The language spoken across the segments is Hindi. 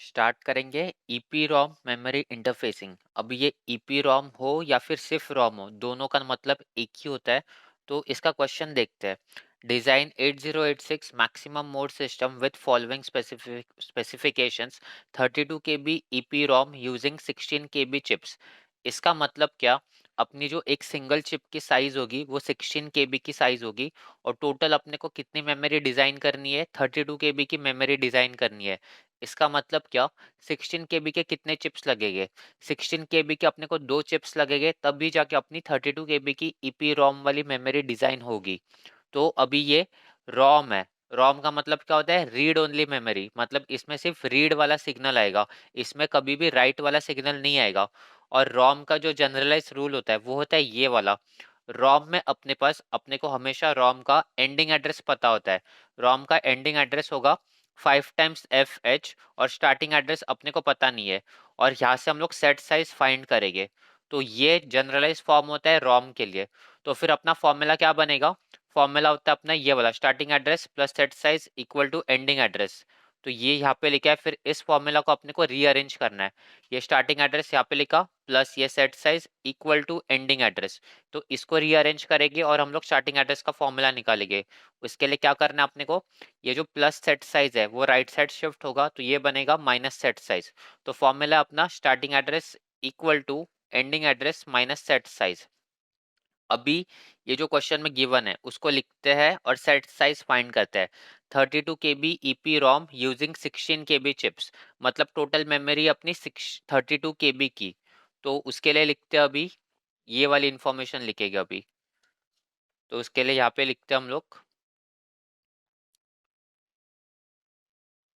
स्टार्ट करेंगे ईपीरॉम मेमोरी इंटरफेसिंग। अब ये ईपीरॉम हो या फिर सिर्फ रॉम हो, दोनों का मतलब एक ही होता है। तो इसका क्वेश्चन देखते हैं। Design 8086 maximum mode system with following specifications 32 KB EPROM using 16 KB chips. इसका मतलब क्या? अपनी जो एक सिंगल चिप की साइज होगी वो 16 KB की साइज होगी, और टोटल अपने को कितनी मेमोरी डिजाइन करनी है? 32 KB की मेमोरी डिजाइन करनी है। इसका मतलब क्या? 16 केबी के कितने चिप्स लगेंगे? 16 केबी के अपने को दो चिप्स लगेंगे, तब भी जाके अपनी 32 केबी की ईपी रॉम वाली मेमोरी डिजाइन होगी। तो अभी ये रॉम है। रॉम का मतलब क्या होता है? रीड ओनली मेमोरी, मतलब इसमें सिर्फ रीड वाला सिग्नल आएगा, इसमें कभी भी राइट वाला सिग्नल नहीं आएगा। और रॉम का जो जनरलाइज रूल होता है वो होता है ये वाला। रॉम में अपने पास अपने को हमेशा रॉम का एंडिंग एड्रेस पता होता है। रॉम का एंडिंग एड्रेस होगा 5 टाइम्स FH, और स्टार्टिंग एड्रेस अपने को पता नहीं है। और यहाँ से हम लोग सेट साइज फाइंड करेंगे। तो ये जनरलाइज फॉर्म होता है रॉम के लिए। तो फिर अपना फॉर्मूला क्या बनेगा? फॉर्मूला होता है अपना ये वाला, starting address plus set size equal to ending address. तो ये यहाँ पे लिखा है, फिर इस फॉर्मूला को अपने को रीअरेंज करना है। ये स्टार्टिंग एड्रेस यहाँ पे लिखा प्लस ये set size equal to ending address. तो इसको रीअरेंज करेंगे और हम लोग स्टार्टिंग एड्रेस का फॉर्मूला निकालेंगे। उसके लिए क्या करना है अपने को? ये जो प्लस सेट साइज है वो राइट साइड शिफ्ट होगा, तो ये बनेगा माइनस सेट साइज। तो फॉर्मूला अपना starting address equal to ending address minus set size. अभी ये जो क्वेश्चन में गिवन है उसको लिखते हैं और सेट साइज फाइंड करते हैं। 32 KB EP ROM using 16 KB chips, मतलब टोटल मेमोरी अपनी 32 KB की। तो उसके लिए लिखते हैं अभी, ये वाली इंफॉर्मेशन लिखेंगे अभी। तो उसके लिए यहाँ पे लिखते हैं हम लोग।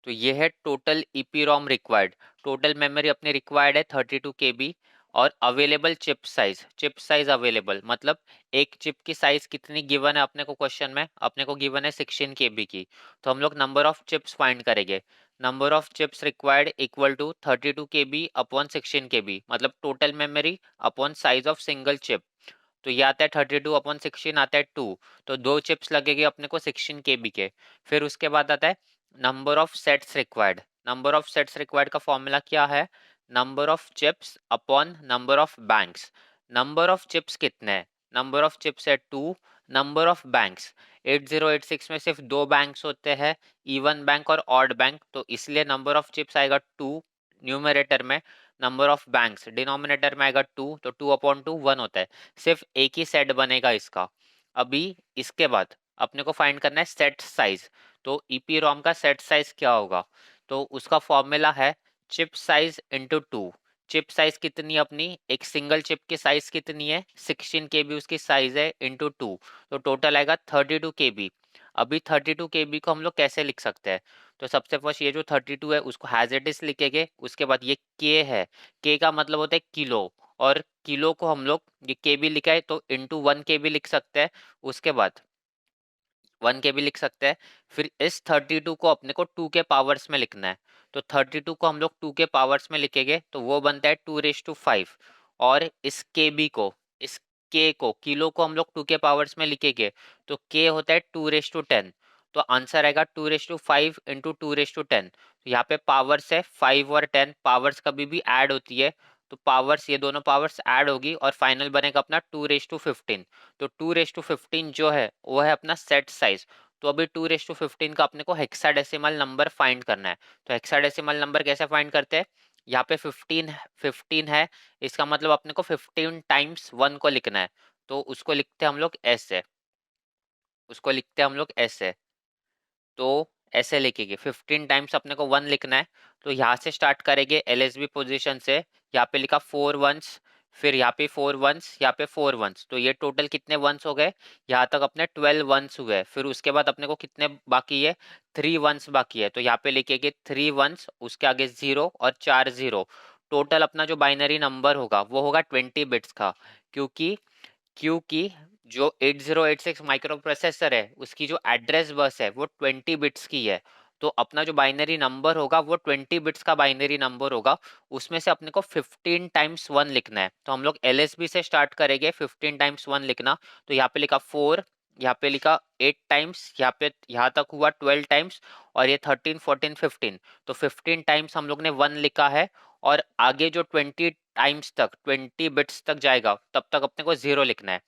तो ये है टोटल ईपीरॉम रिक्वायर्ड। टोटल मेमोरी अपनी रिक्वायर्ड है 32 KB। और अवेलेबल चिप साइज अवेलेबल मतलब एक चिप की साइज कितनी गिवन है अपने को? क्वेश्चन में अपने को गिवन है 16 KB की। तो हम लोग नंबर ऑफ चिप्स फाइंड करेंगे। Number of chips required equal to 32 KB upon 16 KB, मतलब total memory upon size of single chip. तो ये आता है 32/16 आता है 2। तो दो चिप्स लगेगी अपने को 16 KB के। फिर उसके बाद आता है number of sets required. Number of sets required का फॉर्मूला क्या है? Number of chips upon number of banks. Number of chips कितने हैं? नंबर ऑफ चिप्स है 2। नंबर ऑफ बैंक्स, 8086 में सिर्फ दो बैंक्स होते हैं, इवन बैंक और ऑड बैंक, तो इसलिए नंबर ऑफ चिप्स आएगा 2 न्यूमरेटर में। नंबर ऑफ बैंक्स डिनोमिनेटर में आएगा 2, तो 2/2 1 होता है। सिर्फ एक ही सेट बनेगा इसका। अभी इसके बाद अपने को फाइंड करना है सेट साइज। तो ईपी रॉम का सेट साइज क्या होगा? तो उसका फॉर्मूला है chip size into 2। Chip size कितनी है अपनी? एक सिंगल चिप की साइज कितनी है? 16 KB उसकी साइज है, इंटू 2। तो टोटल आएगा 32 KB। अभी 32 KB को हम लोग कैसे लिख सकते हैं? तो सबसे फर्स्ट ये जो 32 है उसको हैज इट इज लिखेंगे। उसके बाद ये के है, के का मतलब होता है किलो, और किलो को हम लोग, ये केबी लिखा है तो इंटू 1 KB लिख सकते हैं। उसके बाद 1 KB लिख सकते हैं। फिर इस 32 को अपने को 2 के पावर्स में लिखना है। तो 32 को हम लोग 2 के पावर्स में लिखेंगे तो वो बनता है 2⁵5। और इस केबी को, इस के को, किलो को हम लोग 2 के पावर्स में लिखेंगे तो के होता है 2⁻10। तो आंसर आएगा 2⁵5 इंटू 2⁻10। तो यहाँ पे पावर्स है 5 और 10, पावर्स कभी भी ऐड होती है, तो पावर्स, ये दोनों पावर्स ऐड होगी और फाइनल बनेगा अपना 2⁻15। तो 2⁻15 जो है वो है अपना सेट साइज। तो अभी 2⁻15 का अपने को हेक्साडेसिमल नंबर फाइंड करना है। तो हेक्साडेसिमल नंबर कैसे फाइंड करते हैं? यहाँ पे 15 है, इसका मतलब अपने को 15 टाइम्स 1 को लिखना है। तो उसको लिखते हैं हम लोग ऐसे, उसको लिखते हैं हम लोग ऐसे। तो ऐसे लिखेंगे 15 टाइम्स अपने को 1 लिखना है। तो यहाँ से स्टार्ट करेंगे LSB पोजीशन से। यहाँ पे लिखा 4 वंस, फिर यहाँ पे 4 वंस, यहाँ पे 4 वंस, तो ये टोटल कितने वंस हो गए? यहाँ तक अपने 12 वंस हुए। फिर उसके बाद अपने को कितने बाकी है? 3 वंस बाकी है। तो यहाँ पे लिखेंगे 3 वंस, उसके आगे 0 और 4 0। टोटल अपना जो बाइनरी नंबर होगा वो होगा 20 बिट्स का। क्योंकि क्योंकि जो 8086 माइक्रो प्रोसेसर है उसकी जो एड्रेस बस है वो 20 बिट्स की है। तो अपना जो बाइनरी नंबर होगा वो 20 बिट्स का बाइनरी नंबर होगा। उसमें से अपने को 15 टाइम्स 1 लिखना है। तो हम लोग LSB से स्टार्ट करेंगे 15 टाइम्स 1 लिखना। तो यहाँ पे लिखा 4, यहाँ पे लिखा 8 टाइम्स, यहाँ पे यहाँ तक हुआ 12 टाइम्स, और ये 13 14 15, तो 15 टाइम्स हम लोग ने 1 लिखा है, और आगे जो 20 टाइम्स तक 20 बिट्स तक जाएगा तब तक अपने को 0 लिखना है।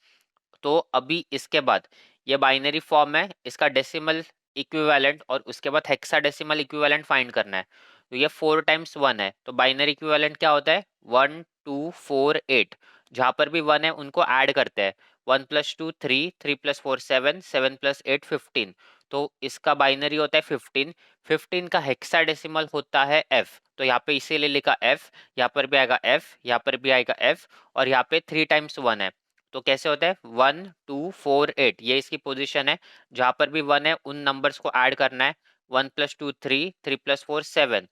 तो अभी इसके बाद ये बाइनरी फॉर्म है, इसका डेसिमल इक्विवेलेंट और उसके बाद हेक्साडेसिमल इक्विवेलेंट फाइंड करना है। तो ये 4 टाइम्स 1 है, तो बाइनरी इक्विवेलेंट क्या होता है 1 2 4 8, जहां पर भी 1 है उनको ऐड करते हैं। 1 + 2 3, 3 + 4 7, 7 + 8 15, तो इसका बाइनरी होता है 15। 15 का हेक्साडेसिमल होता है f, तो यहाँ पे इसीलिए लिखा f, यहाँ पर भी आएगा f, यहाँ पर भी आएगा f, और यहाँ पे 3 टाइम्स 1 है, तो कैसे होता है 1 2 4 8, ये इसकी पोजीशन है। जहां पर भी 1 है उन नंबर्स को ऐड करना है। 1 + 2 3, 3 + 4 7,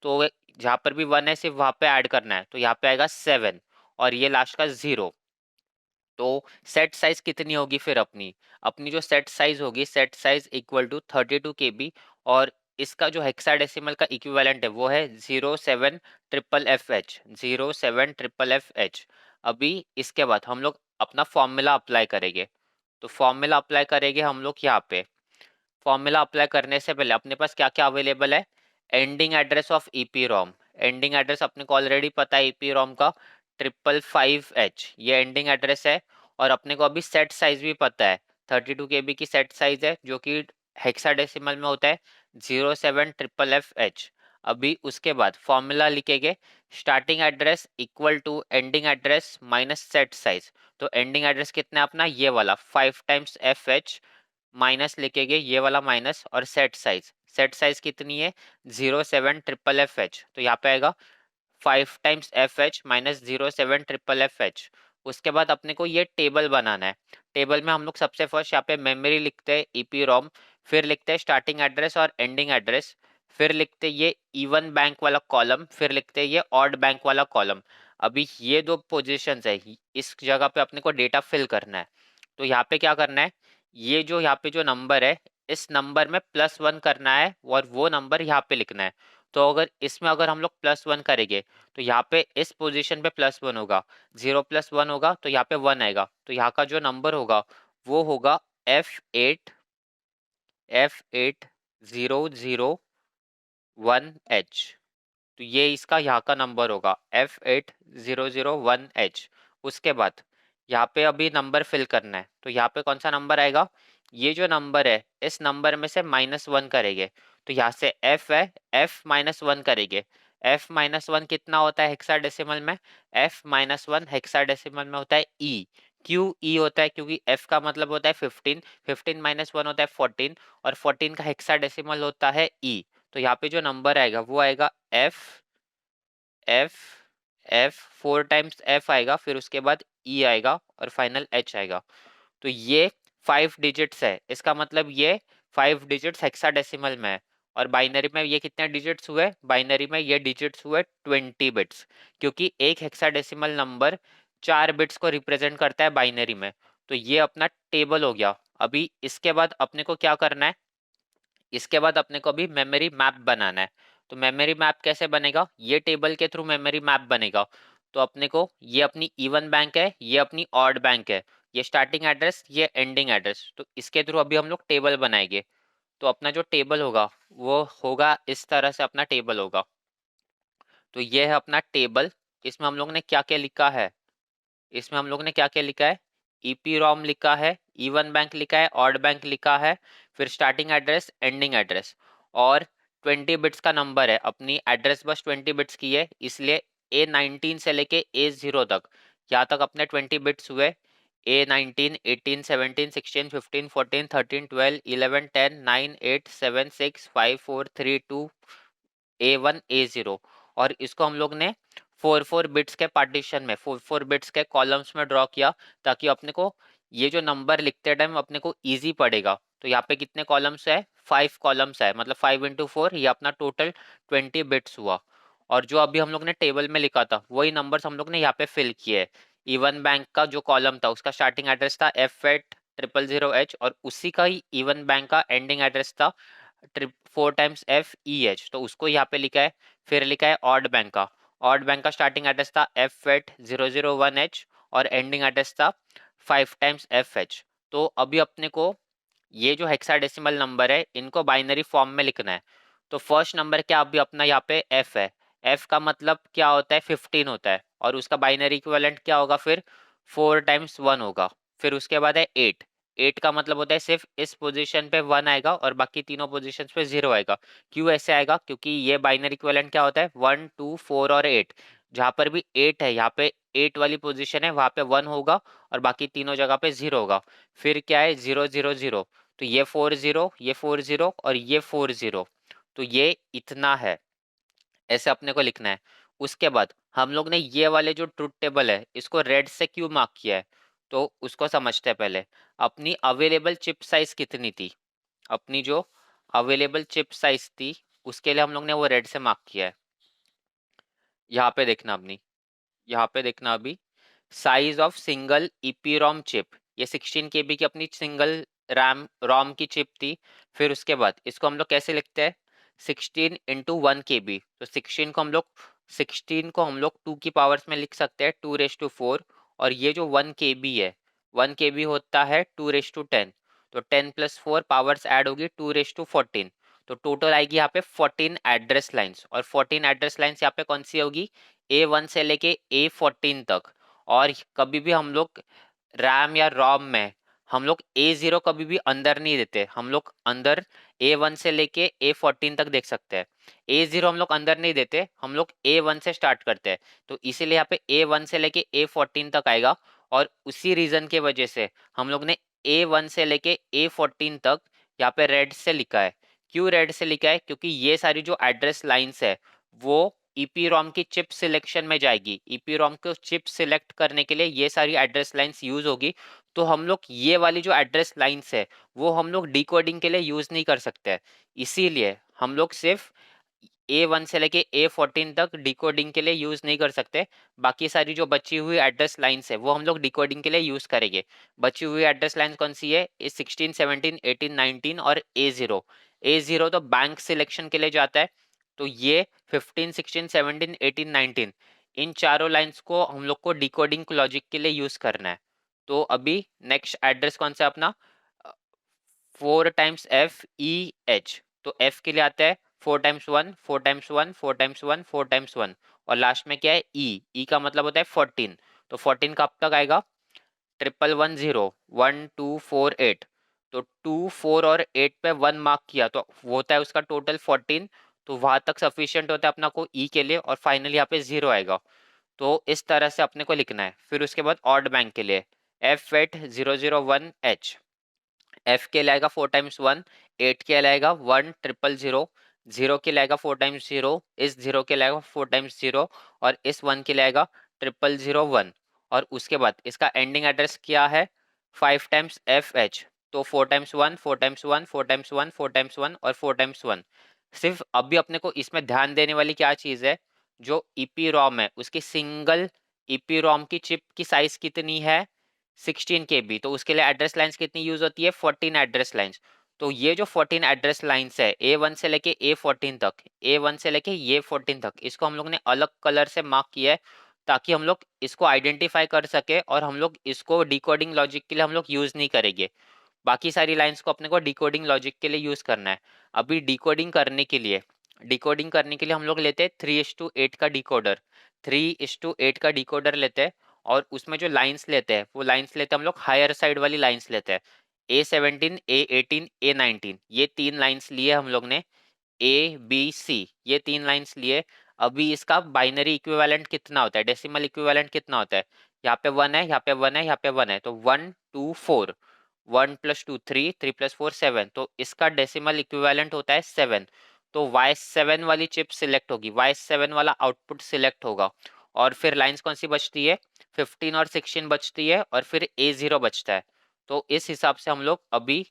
तो जहां पर भी 1 है सिर्फ वहां पे ऐड करना है, तो यहाँ पे आएगा 7, और ये लास्ट का 0। तो सेट साइज कितनी होगी फिर अपनी, अपनी जो सेट साइज होगी, set size equal to 32 KB, और इसका जो हेक्साडेसिमल का इक्विवेलेंट है वो है 07 triple F H, 07 triple F H. अभी इसके बाद हम लोग अपना फॉर्मूला अप्लाई करेंगे। तो फॉर्मूला अप्लाई करेंगे हम लोग यहाँ पे। फॉर्मूला अप्लाई करने से पहले अपने पास क्या क्या अवेलेबल है, ending address of EPROM. Ending address अपने को ऑलरेडी पता है ईपी रोम का 555H, ये एंडिंग एड्रेस है। और अपने को अभी सेट साइज भी पता है, 32 KB की सेट साइज है, जो कि हेक्साडेसिमल में होता है 07 ट्रिपल एफ एच। अभी उसके बाद फॉर्मूला लिखेंगे, starting address equal to ending address minus set size. तो एंडिंग एड्रेस कितना है अपना, ये वाला 5 टाइम्स एफ एच, माइनस लिखेंगे ये वाला माइनस, और सेट साइज, सेट साइज कितनी है 07 ट्रिपल एफ एच, तो यहाँ पे आएगा 5 times F H minus 07 triple F H. उसके बाद अपने को ये टेबल बनाना है। टेबल में हम लोग सबसे फर्स्ट यहाँ पे मेमोरी लिखते हैं ईपी रोम, फिर लिखते हैं स्टार्टिंग एड्रेस और एंडिंग एड्रेस, फिर लिखते हैं ये इवन बैंक वाला कॉलम, फिर लिखते हैं ये ऑड बैंक वाला कॉलम। अभी ये दो पोजीशंस है, इस जगह पे अपने को डेटा फिल करना है। तो यहाँ पे क्या करना है, ये जो यहाँ पे जो नंबर है, इस नंबर में +1 करना है, और वो नंबर यहाँ पे लिखना है। तो अगर इसमें अगर हम लोग +1 करेंगे, तो यहाँ पे इस पोजीशन पे +1 होगा, 0 + 1 होगा तो यहाँ पे 1 आएगा, तो यहाँ का जो नंबर होगा वो होगा F8001H। तो ये इसका यहाँ का नंबर होगा F8001H। उसके बाद यहाँ पे अभी नंबर फिल करना है, तो यहाँ पे कौन सा नंबर आएगा, ये जो नंबर है इस नंबर में से -1 करेंगे, तो यहाँ से F है, F-1 करेंगे। F-1 कितना होता है हेक्साडेसिमल में, F-1 हेक्साडेसिमल में होता है E। क्यों E होता है, क्योंकि F का मतलब होता है 15, 15 - 1 होता है 14, और 14 का हेक्साडेसिमल होता है E। तो यहाँ पे जो नंबर आएगा वो आएगा F F F 4 times F आएगा, फिर उसके बाद ई आएगा, और फाइनल एच आएगा। तो ये 5 डिजिट्स है, इसका मतलब ये 5 डिजिट्स हेक्साडेसिमल में है। और बाइनरी में ये कितने डिजिट्स हुए, बाइनरी में ये डिजिट्स हुए 20 बिट्स, क्योंकि एक हेक्साडेसिमल नंबर 4 बिट्स को रिप्रेजेंट करता है बाइनरी में। तो ये अपना टेबल हो गया। अभी इसके बाद अपने को क्या करना है, इसके बाद अपने को अभी मेमोरी मैप बनाना है। तो मेमोरी मैप कैसे बनेगा, ये टेबल के थ्रू मेमोरी मैप बनेगा। तो अपने को ये अपनी इवन बैंक है, ये अपनी ऑड बैंक है, ये स्टार्टिंग एड्रेस, ये एंडिंग एड्रेस, तो इसके थ्रू अभी हम लोग टेबल बनाएंगे। तो अपना जो टेबल होगा वो होगा इस तरह से, अपना टेबल होगा। तो ये है अपना टेबल। इसमें हम लोग ने क्या क्या लिखा है, इसमें हम लोग ने क्या क्या लिखा है, ईपी रोम लिखा है, इवन बैंक लिखा है, ऑड बैंक लिखा है, फिर स्टार्टिंग एड्रेस, एंडिंग एड्रेस, और 20 बिट्स का नंबर है। अपनी एड्रेस बस 20 बिट्स की है, इसलिए A19 से लेके A0 तक, यहाँ तक अपने 20 बिट्स हुए। A19 18 17 16 15 14 13 12 11 10 9 8 7 6 5 4 3 2 A1 A0। और इसको हम लोग ने 4 बिट्स के पार्टीशन में, 4 बिट्स के कॉलम्स में ड्रॉ किया, ताकि अपने को ये जो नंबर लिखते टाइम अपने को इजी पड़ेगा। तो यहाँ पे कितने कॉलम्स है, 5 कॉलम्स है, मतलब 5 × 4, ये अपना टोटल 20 बिट्स हुआ। और जो अभी हम लोग ने टेबल में लिखा था वही नंबर्स हम लोग ने यहाँ पे फिल किए है। इवन बैंक का जो कॉलम था उसका स्टार्टिंग एड्रेस था F8000H, और उसी का ही इवन बैंक का एंडिंग एड्रेस था 4 टाइम्स F-E-H, तो उसको यहाँ पे लिखा है। फिर लिखा है ऑड बैंक का, ऑड बैंक का स्टार्टिंग एड्रेस था F8001H, और एंडिंग एड्रेस था 5 टाइम्स FH। तो अभी अपने को ये जो हेक्साडेसिमल नंबर है इनको बाइनरी फॉर्म में लिखना है। तो फर्स्ट नंबर क्या अभी अपना यहाँ पे एफ है, एफ का मतलब क्या होता है 15 होता है, और उसका बाइनरी इक्विवेलेंट क्या होगा फिर 4 टाइम्स 1 होगा। फिर उसके बाद है 8, 8 का मतलब होता है सिर्फ इस पोजीशन पे 1 आएगा और बाकी तीनों पोजीशंस पे 0 आएगा। क्यों ऐसे आएगा? क्योंकि ये बाइनरी इक्विवेलेंट क्या होता है 1 2 4 और 8, जहाँ पर भी 8 है यहाँ पे 8 वाली पोजीशन है वहां पे 1 होगा और बाकी तीनों जगह पे 0 होगा। फिर क्या है 0 0 0, तो ये 4 0, ये 4 0 और ये 4 0, तो ये इतना है, ऐसे अपने को लिखना है। उसके बाद हम लोग ने ये वाले जो ट्रुथ टेबल है इसको रेड से क्यों मार्क किया है, तो उसको समझते हैं पहले। अपनी अवेलेबल चिप साइज कितनी थी, अपनी जो अवेलेबल चिप साइज थी उसके लिए हम लोग ने वो रेड से मार्क किया है। यहाँ पे देखना अपनी, यहाँ पे देखना अभी साइज ऑफ सिंगल ईपीरोम चिप, ये 16 केबी की अपनी सिंगल रैम रोम की चिप थी। फिर उसके बाद इसको हम लोग कैसे लिखते हैं 16 इंटू 1 KB, तो 16 को हम लोग 2 की पावर्स में लिख सकते हैं 2 रेज टू 4, और ये जो 1 KB है 1 KB होता है 2 रेज टू 10, तो 10 प्लस 4 पावर्स ऐड होगी 2 रेज टू 14, तो टोटल आएगी यहाँ पे 14 एड्रेस लाइंस, और 14 एड्रेस लाइंस यहाँ पे कौन सी होगी A1 से लेके A14 तक। और कभी भी हम लोग रैम या रोम में हम लोग A0 कभी भी अंदर नहीं देते, हम लोग अंदर A1 से लेके A14 तक देख सकते हैं। A0 हम लोग अंदर नहीं देते, हम लोग A1 से स्टार्ट करते हैं, तो इसीलिए यहाँ पे A1 से लेके A14 तक आएगा। और उसी रीजन के वजह से हम लोग ने A1 से लेके A14 तक यहाँ पे रेड से लिखा है। क्यों रेड से लिखा है? क्योंकि ये सारी जो एड्रेस लाइंस है वो ईपीरोम की चिप सिलेक्शन में जाएगी, ईपीरोम को चिप सिलेक्ट करने के लिए ये सारी एड्रेस लाइंस यूज होगी। तो हम लोग ये वाली जो एड्रेस लाइंस है वो हम लोग डिकोडिंग के लिए यूज नहीं कर सकते हैं, इसीलिए हम लोग सिर्फ A1 से लेके A14 तक डिकोडिंग के लिए यूज नहीं कर सकते। बाकी सारी जो बची हुई एड्रेस लाइंस है वो हम लोग डिकोडिंग के लिए यूज करेंगे। बची हुई एड्रेस लाइंस कौन सी है, 16 17 18 19 और A0। A0 तो बैंक सिलेक्शन के लिए जाता है, तो ये 15 16 17 18 19 इन चारों लाइंस को हम लोग को डिकोडिंग लॉजिक के लिए यूज करना है। तो अभी नेक्स्ट एड्रेस कौन सा अपना 4 टाइम्स F E H, तो F के लिए आता है 4 टाइम्स 1 4 टाइम्स 1 4 टाइम्स 1 4 टाइम्स 1, और लास्ट में क्या है E का मतलब होता है 14, तो 14 कब तक आएगा 1110 1248, तो 2 4 और 8 पे 1 मार्क किया तो वो होता है उसका टोटल 14, तो वहां तक सफिशियंट होता है अपना को E के लिए, और फाइनली यहाँ पे 0 आएगा। तो इस तरह से अपने को लिखना है। फिर उसके बाद ऑड बैंक के लिए F8 001H, F के लाएगा 4 टाइम्स 1, 8 के लाएगा 1 0 0 0, 0 के लाएगा 4 टाइम्स 0, इस 0 के लाएगा 4 टाइम्स 0, और इस 1 के लाएगा 0 0 0 1, और उसके बाद इसका एंडिंग एड्रेस क्या है 5 टाइम्स FH, तो 4 टाइम्स 1 4 टाइम्स 1 4 टाइम्स 1 4 टाइम्स 1 और 4 टाइम्स 1। सिर्फ अभी अपने को इसमें ध्यान देने वाली क्या चीज है, जो ईपी रॉम है उसकी सिंगल ईपी रॉम की चिप की साइज कितनी है 16 KB, तो उसके लिए एड्रेस लाइंस कितनी यूज होती है 14 एड्रेस लाइंस। तो ये जो 14 एड्रेस लाइंस है A1 से लेके A14 तक, A1 से लेके ये 14 तक, इसको हम लोग ने अलग कलर से मार्क किया है ताकि हम लोग इसको आइडेंटिफाई कर सके, और हम लोग इसको डिकोडिंग लॉजिक के लिए हम लोग यूज नहीं करेंगे। बाकी सारी लाइंस को अपने को डिकोडिंग लॉजिक के लिए यूज करना है। अभी डिकोडिंग करने के लिए हम लोग लेते हैं 3:8 का डिकोडर, 3:8 का डिकोडर लेते हैं, और उसमें जो लाइंस लेते हैं वो लाइंस लेते हैं हम लोग हायर साइड वाली लाइंस लेते हैं, A17 A18 A19, ये 3 लाइंस लिए हम लोग ने, A B C ये 3 लाइंस लिए। अभी इसका बाइनरी इक्विवेलेंट कितना होता है, डेसिमल इक्विवेलेंट कितना होता है, यहाँ पे 1 है, यहाँ पे 1 है, यहाँ पे 1 है, तो 1 2 4, 1 + 2 3 3 + 4 7, तो इसका डेसिमल इक्विवेलेंट होता है 7। तो Y7 वाली चिप सिलेक्ट होगी, Y7 वाला आउटपुट सिलेक्ट होगा, और फिर लाइंस कौन सी बचती है 15 और 16 बचती है, और फिर A0 बचता है। तो इस हिसाब से हम लोग अभी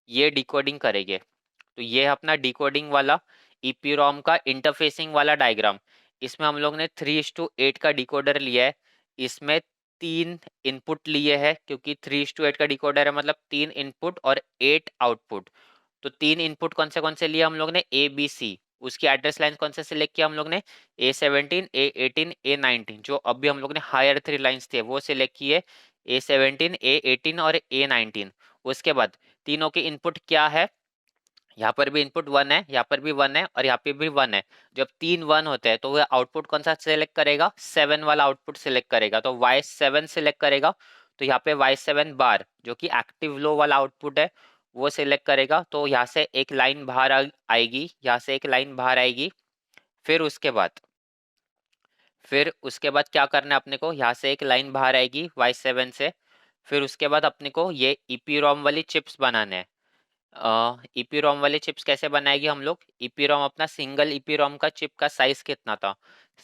ये डिकोडिंग करेंगे। तो ये है अपना डिकोडिंग वाला ईपीरोम का इंटरफेसिंग वाला डायग्राम। इसमें हम लोग ने 3:8 का डिकोडर लिया है, इसमें 3 इनपुट लिए हैं, क्योंकि 3:8 का डिकोडर है मतलब 3 इनपुट और 8 आउटपुट। तो 3 इनपुट कौन से लिए हम लोग ने ABC, उसकी एड्रेस लाइन कौन से सिलेक्ट किया हम लोग ने A17 A18 A19, जो अभी हम लोग ने हायर 3 लाइंस थे वो सिलेक्ट किए A17, A18 और A19। उसके बाद तीनों के इनपुट क्या है, यहाँ पर भी इनपुट 1 है, यहाँ पर भी 1 है और यहाँ पे भी 1 है। जब तीन 1 होते हैं तो वह आउटपुट कौन सा सिलेक्ट करेगा, 7 वाला आउटपुट सिलेक्ट करेगा, तो Y7 सिलेक्ट करेगा। तो यहाँ पे Y7 बार जो कि एक्टिव लो वाला आउटपुट है वो सिलेक्ट करेगा। तो यहाँ से एक लाइन बाहर आएगी, यहाँ से एक लाइन बाहर आएगी। फिर उसके बाद क्या करना है अपने को, यहाँ से एक लाइन बाहर आएगी Y7 से। फिर उसके बाद अपने को ये EPROM वाली चिप्स बनाने हैं। ईपीरोम वाले चिप्स कैसे बनाएगी हम लोग, ईपीरोम अपना सिंगल ईपीरोम का चिप का साइज कितना था,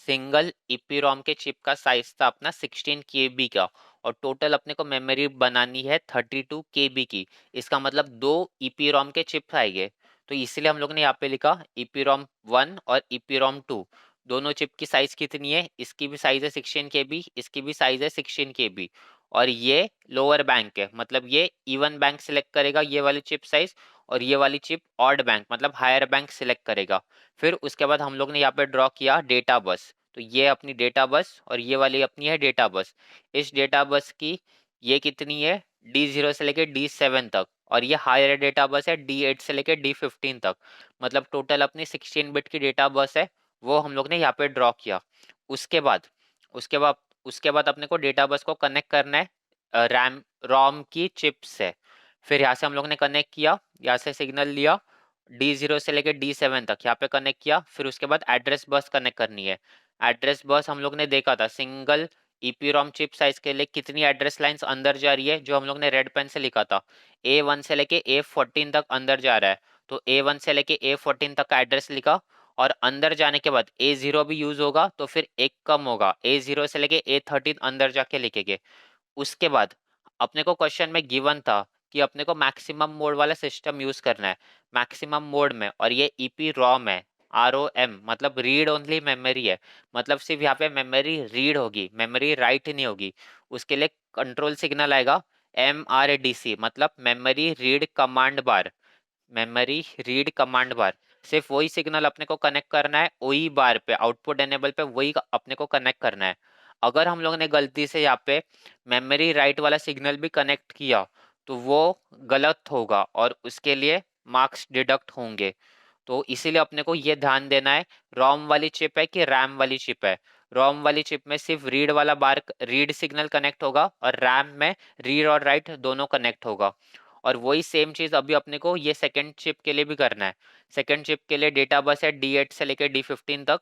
सिंगल ईपीरोम के चिप का साइज था अपना 16 KB का, और टोटल अपने को मेमोरी बनानी है 32 KB की। इसका मतलब दो ईपीरोम के चिप आएंगे। तो इसलिए हम लोग ने यहाँ पे लिखा EPROM 1 और EPROM 2। दोनों चिप की साइज कितनी है, इसकी भी साइज है 16 KB, इसकी भी साइज है 16 KB। और ये लोअर बैंक है, मतलब ये इवन बैंक सिलेक्ट करेगा ये वाली चिप साइज, और ये वाली चिप ऑड बैंक मतलब हायर बैंक सिलेक्ट करेगा। फिर उसके बाद हम लोग ने यहाँ पे ड्रॉ किया डेटा बस। तो ये अपनी डेटा बस और ये वाली अपनी है डेटा बस। इस डेटा बस की ये कितनी है, D0 से लेके D7 तक, और ये हायर डेटा बस है D8 से लेके D15 तक। मतलब टोटल अपनी 16 बिट की डेटा बस है, वो हम लोग ने यहाँ पे ड्रॉ किया। उसके बाद उसके बाद उसके बाद अपने को डेटा बस को कनेक्ट करना है रैम रोम की चिप से। फिर यहाँ से हम लोग ने कनेक्ट किया, यहाँ से सिग्नल लिया D0 से लेके D7 तक, यहाँ पे कनेक्ट किया। फिर उसके बाद एड्रेस बस कनेक्ट करनी है। एड्रेस बस हम लोग ने देखा था सिंगल EPROM चिप साइज के लिए कितनी एड्रेस लाइंस अंदर जा रही है, जो हम लोग ने रेड पेन से लिखा था। A1 से लेके A14 तक अंदर जा रहा है, तो A1 से लेके A14 तक का एड्रेस लिखा। और अंदर जाने के बाद A0 भी यूज होगा तो फिर एक कम होगा, A0 से लेके A13 अंदर जाके लिखेंगे। उसके बाद अपने को क्वेश्चन में गिवन था कि अपने को मैक्सिमम मोड वाला सिस्टम यूज करना है, मैक्सिमम मोड में, और ये EPROM है, ROM मतलब रीड ओनली मेमोरी है। मतलब सिर्फ यहाँ पे मेमोरी रीड होगी, मेमोरी राइट नहीं होगी। उसके लिए कंट्रोल सिग्नल आएगा MRDC मतलब मेमोरी रीड कमांड बार। मेमोरी रीड कमांड बार, सिर्फ वही सिग्नल अपने को कनेक्ट करना है, वही बार पे आउटपुट एनेबल पे वही अपने को कनेक्ट करना है। अगर हम लोग ने गलती से यहाँ पे मेमोरी राइट वाला सिग्नल भी कनेक्ट किया तो वो गलत होगा और उसके लिए मार्क्स डिडक्ट होंगे। तो इसीलिए अपने को ये ध्यान देना है रोम वाली चिप है कि रैम वाली चिप है। रोम वाली चिप में सिर्फ रीड वाला बार रीड सिग्नल कनेक्ट होगा, और रैम में रीड और राइट दोनों कनेक्ट होगा। और वही सेम चीज अभी अपने को ये सेकंड चिप के लिए भी करना है। सेकंड चिप के लिए डेटा बस है D8 से लेकर D15 तक।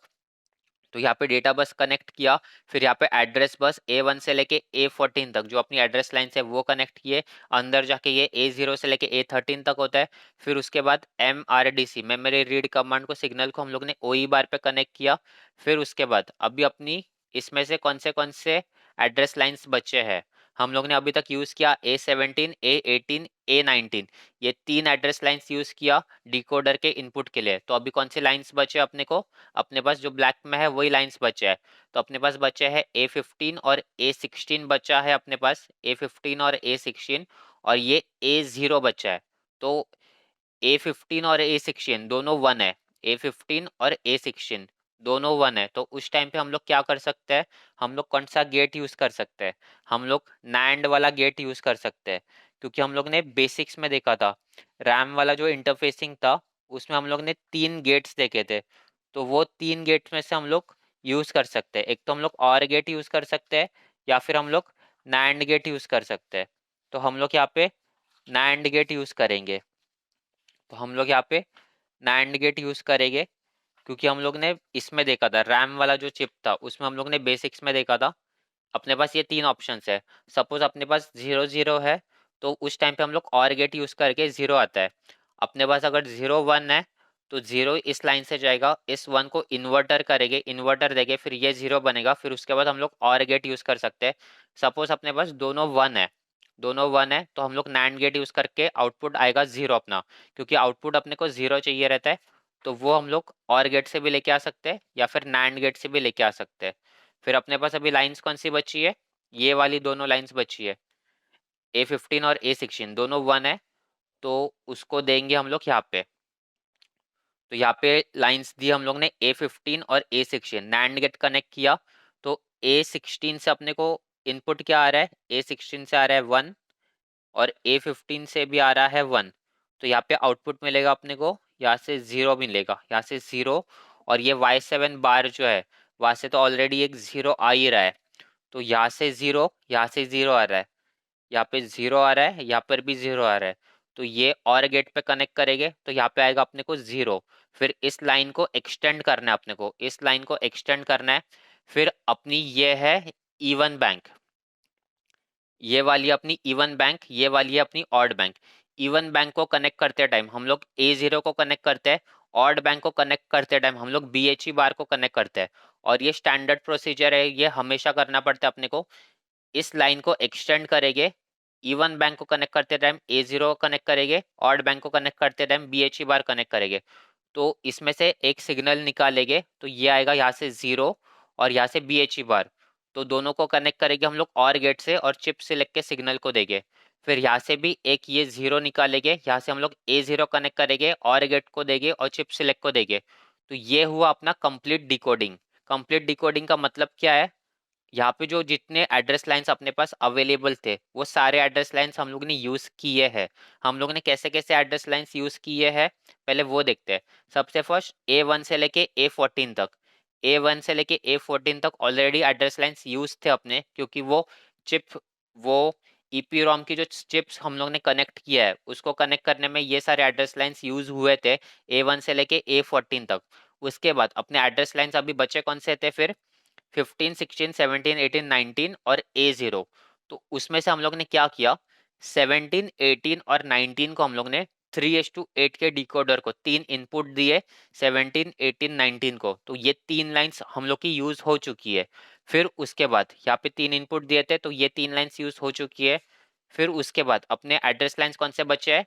तो यहाँ पे डेटा बस कनेक्ट किया। फिर यहाँ पे एड्रेस बस A1 से लेके A14 तक जो अपनी एड्रेस लाइन है वो कनेक्ट किए। अंदर जाके ये A0 से लेके A13 तक होता है। फिर उसके बाद MRDC मेमोरी रीड कमांड को सिग्नल को हम लोग ने OE बार पे कनेक्ट किया। फिर उसके बाद अभी अपनी इसमें से कौन से एड्रेस लाइंस बचे हैं, हम लोग ने अभी तक यूज किया A17, A18, A19। ये तीन एड्रेस लाइंस यूज किया डिकोडर के इनपुट के लिए। तो अभी कौन सी लाइंस बचे अपने को, अपने पास जो ब्लैक में है वही लाइंस बचे है। तो अपने पास बचे है A15 और A16 बचा है अपने पास, A15 और A16, और ये A0 बचा है। तो A15 और A16 दोनों 1 है, A15 और A16 दोनों 1 है। तो उस टाइम पे हम लोग क्या कर सकते हैं, हम लोग कौन सा गेट यूज कर सकते हैं, हम लोग नैंड वाला गेट यूज कर सकते हैं। क्योंकि हम लोग ने बेसिक्स में देखा था रैम वाला जो इंटरफेसिंग था उसमें हम लोग ने 3 गेट्स देखे थे। तो वो 3 गेट्स में से हम लोग यूज कर सकते हैं, एक तो हम लोग और गेट यूज कर सकते हैं, या फिर हम लोग नैंड गेट यूज कर सकते हैं। तो हम लोग यहाँ पे नैंड गेट यूज करेंगे। तो हम लोग यहाँ पे नैंड गेट यूज करेंगे, क्योंकि हम लोग ने इसमें देखा था रैम वाला जो चिप था उसमें हम लोग ने बेसिक्स में देखा था अपने पास ये 3 ऑप्शंस है। सपोज अपने पास 0 0 है तो उस टाइम पे हम लोग और गेट यूज करके 0 आता है। अपने पास अगर 0 1 है तो 0 इस लाइन से जाएगा, इस 1 को इन्वर्टर करेंगे, इन्वर्टर देंगे, फिर ये 0 बनेगा, फिर उसके बाद हम लोग और गेट यूज कर सकते हैं। सपोज अपने पास दोनों वन है तो हम लोग नैंड गेट यूज करके आउटपुट आएगा 0 अपना, क्योंकि आउटपुट अपने को 0 चाहिए रहता है। तो वो हम लोग और गेट से भी लेके आ सकते हैं या फिर नैंड गेट से भी लेके आ सकते हैं। फिर अपने पास अभी लाइंस कौन सी बची है, ये वाली दोनों लाइंस बची है, A15 और A16 दोनों 1 है। तो उसको देंगे हम लोग यहाँ पे। तो यहाँ पे लाइंस दी हम लोग ने A15 और A16, नैंड गेट कनेक्ट किया। तो A16 से अपने को इनपुट क्या आ रहा है, A16 से आ रहा है 1 और A15 से भी आ रहा है 1। तो यहाँ पे आउटपुट मिलेगा अपने को, यहाँ से 0 मिलेगा, यहाँ से 0। और ये Y7 बार जो है वहां से तो ऑलरेडी एक 0 आ ही रहा है, तो यहाँ से 0, यहाँ से 0 आ रहा है, यहाँ पे 0 आ रहा है, यहाँ पर भी 0 आ रहा है। तो ये और गेट पे कनेक्ट करेंगे तो यहाँ पे आएगा अपने को 0। फिर इस लाइन को एक्सटेंड करना है अपने को, इस लाइन को एक्सटेंड करना है। फिर अपनी ये है इवन बैंक, ये वाली अपनी इवन बैंक, ये वाली है अपनी ऑड बैंक। इवन बैंक को कनेक्ट करते टाइम हम लोग A0 को कनेक्ट करते हैं, ऑड बैंक को कनेक्ट करते टाइम हम लोग BHE बार को कनेक्ट करते हैं। और ये स्टैंडर्ड प्रोसीजर है, ये हमेशा करना पड़ता है अपने को। इस लाइन को एक्सटेंड करेंगे, इवन बैंक को कनेक्ट करते टाइम A0 को कनेक्ट करेंगे, ऑड बैंक को कनेक्ट करते टाइम BHE बार कनेक्ट करेंगे। तो इसमें से एक सिग्नल निकालेंगे तो ये आएगा यहाँ से 0 और यहाँ से BHE बार। तो दोनों को कनेक्ट करेंगे हम लोग और गेट से और चिप सिलेक्ट के सिग्नल को देंगे। फिर यहाँ से भी एक ये 0 निकालेंगे, यहाँ से हम लोग A0 कनेक्ट करेंगे और गेट को देंगे और चिप सिलेक्ट को देंगे। तो ये हुआ अपना कंप्लीट डिकोडिंग। कंप्लीट डिकोडिंग का मतलब क्या है, यहाँ पे जो जितने एड्रेस लाइंस अपने पास अवेलेबल थे वो सारे एड्रेस लाइंस हम लोग ने यूज किए हैं। हम लोग ने कैसे कैसे एड्रेस लाइंस यूज किए हैं पहले वो देखते हैं। सबसे फर्स्ट A1 से लेके A14 तक, A1 से लेके A14 तक ऑलरेडी एड्रेस लाइंस यूज थे अपने, क्योंकि वो चिप, वो EPROM की जो चिप्स हम लोग ने कनेक्ट किया है उसको कनेक्ट करने में ये सारे एड्रेस लाइंस यूज हुए थे A1 से लेके A14 तक। उसके बाद अपने एड्रेस लाइंस अभी बचे कौन से थे फिर, 15, 16, 17, 18, 19 और A0। तो उसमें से हम लोग ने क्या किया, 17, 18 और 19 को हम लोग ने 3:8 के डिकोडर को तीन इनपुट दिए, 17, 18, 19 को। तो ये तीन लाइंस हम लोग की यूज हो चुकी है। फिर उसके बाद यहाँ पे तीन इनपुट दिए थे तो ये तीन लाइंस यूज हो चुकी है। फिर उसके बाद अपने एड्रेस लाइंस कौन से बचे हैं,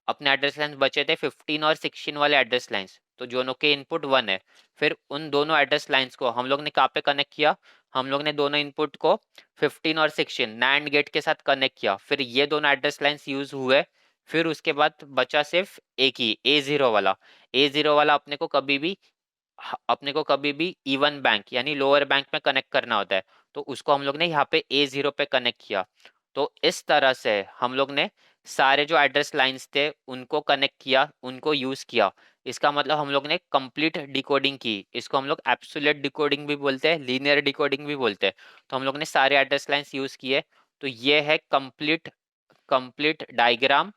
अपने एड्रेस लाइंस बचे थे 15 और 16 वाले एड्रेस लाइंस, तो दोनों के इनपुट 1 है। फिर उन दोनों एड्रेस लाइंस को हम लोग ने कहाँ पे कनेक्ट किया, हम लोग ने दोनों इनपुट को 15 और 16 नैंड गेट के साथ कनेक्ट किया। फिर ये दोनों एड्रेस लाइंस यूज हुए। फिर उसके बाद बचा सिर्फ एक ही A0 वाला। A0 वाला अपने को कभी भी इवन बैंक यानी लोअर बैंक में कनेक्ट करना होता है, तो उसको हम लोग ने यहाँ पे A0 पे कनेक्ट किया। तो इस तरह से हम लोग ने सारे जो एड्रेस लाइंस थे उनको कनेक्ट किया, उनको यूज किया। इसका मतलब हम लोग ने कंप्लीट डिकोडिंग की। इसको हम लोग एब्सोल्यूट डिकोडिंग भी बोलते हैं, लीनियर डिकोडिंग भी बोलते हैं। तो हम लोग ने सारे एड्रेस लाइंस यूज किए। तो ये है complete complete diagram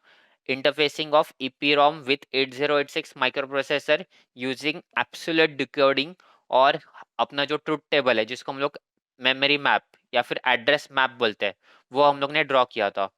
interfacing of EPROM with 8086 microprocessor using absolute decoding। और अपना जो ट्रुथ टेबल है जिसको हम लोग मेमोरी मैप या फिर एड्रेस मैप बोलते हैं वो हम लोग ने ड्रॉ किया था।